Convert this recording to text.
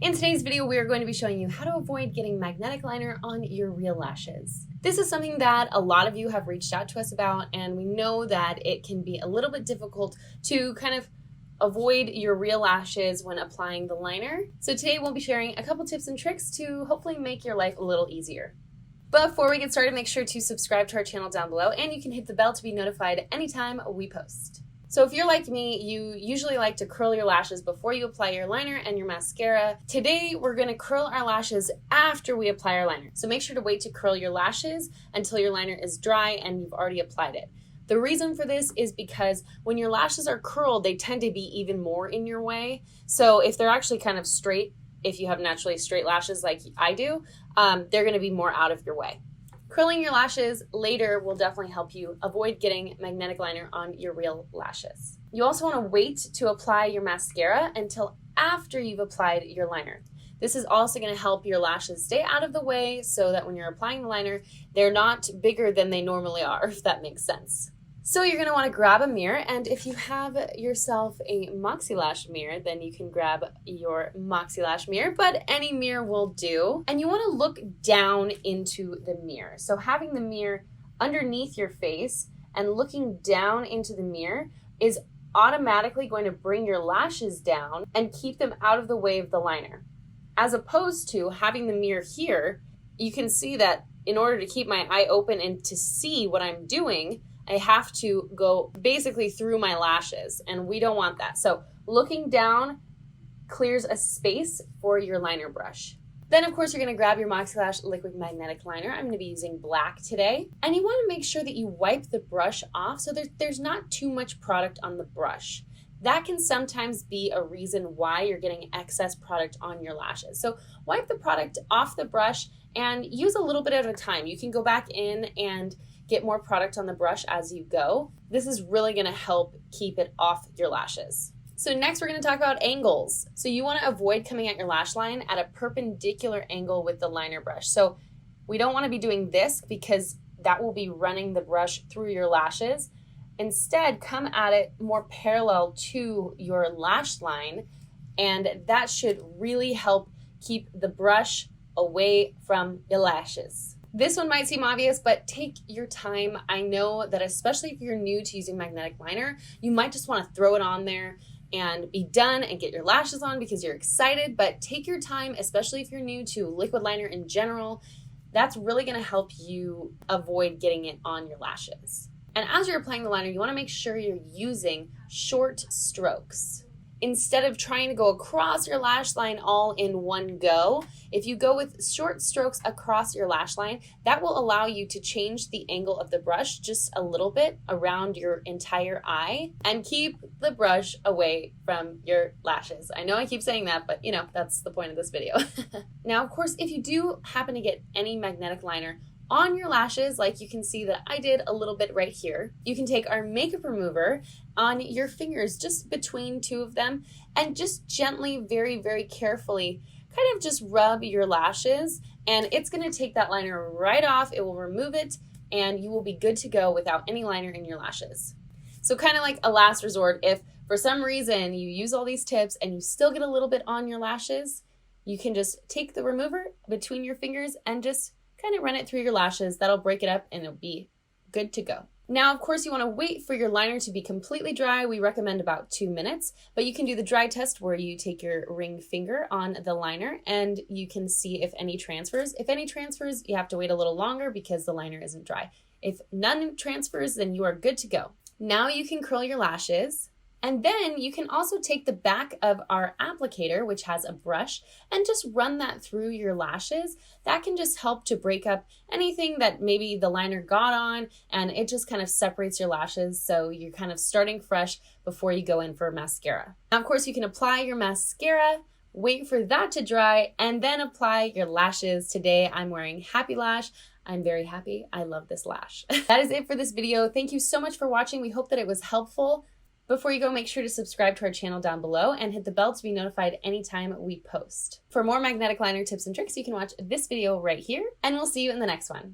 In today's video, we are going to be showing you how to avoid getting magnetic liner on your real lashes. This is something that a lot of you have reached out to us about, and we know that it can be a little bit difficult to kind of avoid your real lashes when applying the liner. So today we'll be sharing a couple tips and tricks to hopefully make your life a little easier. But before we get started, make sure to subscribe to our channel down below, and you can hit the bell to be notified anytime we post. So if you're like me, you usually like to curl your lashes before you apply your liner and your mascara. Today, we're gonna curl our lashes after we apply our liner. So make sure to wait to curl your lashes until your liner is dry and you've already applied it. The reason for this is because when your lashes are curled, they tend to be even more in your way. So if they're actually kind of straight, if you have naturally straight lashes like I do, they're gonna be more out of your way. Curling your lashes later will definitely help you avoid getting magnetic liner on your real lashes. You also want to wait to apply your mascara until after you've applied your liner. This is also going to help your lashes stay out of the way so that when you're applying the liner, they're not bigger than they normally are, if that makes sense. So you're going to want to grab a mirror, and if you have yourself a MoxieLash mirror, then you can grab your MoxieLash mirror, but any mirror will do. And you want to look down into the mirror. So having the mirror underneath your face and looking down into the mirror is automatically going to bring your lashes down and keep them out of the way of the liner. As opposed to having the mirror here, you can see that in order to keep my eye open and to see what I'm doing, I have to go basically through my lashes, and we don't want that. So looking down clears a space for your liner brush. Then of course you're gonna grab your MoxieLash liquid magnetic liner. I'm gonna be using black today. And you wanna make sure that you wipe the brush off so there's not too much product on the brush. That can sometimes be a reason why you're getting excess product on your lashes. So wipe the product off the brush and use a little bit at a time. You can go back in and get more product on the brush as you go. This is really gonna help keep it off your lashes. So next we're gonna talk about angles. So you wanna avoid coming at your lash line at a perpendicular angle with the liner brush. So we don't wanna be doing this because that will be running the brush through your lashes. Instead, come at it more parallel to your lash line, and that should really help keep the brush away from your lashes. This one might seem obvious, but take your time. I know that especially if you're new to using magnetic liner, you might just want to throw it on there and be done and get your lashes on because you're excited, but take your time, especially if you're new to liquid liner in general. That's really going to help you avoid getting it on your lashes. And as you're applying the liner, you want to make sure you're using short strokes. Instead of trying to go across your lash line all in one go, if you go with short strokes across your lash line, that will allow you to change the angle of the brush just a little bit around your entire eye and keep the brush away from your lashes. I know I keep saying that, but you know, that's the point of this video. Now, of course, if you do happen to get any magnetic liner on your lashes, like you can see that I did a little bit right here, you can take our makeup remover on your fingers, just between two of them, and just gently, very, very carefully, kind of just rub your lashes, and it's gonna take that liner right off. It will remove it, and you will be good to go without any liner in your lashes. So kind of like a last resort, if for some reason you use all these tips and you still get a little bit on your lashes, you can just take the remover between your fingers and just kind of run it through your lashes. That'll break it up and it'll be good to go. Now, of course, you want to wait for your liner to be completely dry. We recommend about 2 minutes, but you can do the dry test where you take your ring finger on the liner and you can see if any transfers. If any transfers, you have to wait a little longer because the liner isn't dry. If none transfers, then you are good to go. Now you can curl your lashes. And then you can also take the back of our applicator, which has a brush, and just run that through your lashes. That can just help to break up anything that maybe the liner got on, and it just kind of separates your lashes, so you're kind of starting fresh before you go in for mascara. Now, of course, you can apply your mascara, wait for that to dry, and then apply your lashes. Today, I'm wearing Happy Lash. I'm very happy. I love this lash. That is it for this video. Thank you so much for watching. We hope that it was helpful. Before you go, make sure to subscribe to our channel down below and hit the bell to be notified anytime we post. For more magnetic liner tips and tricks, you can watch this video right here, and we'll see you in the next one.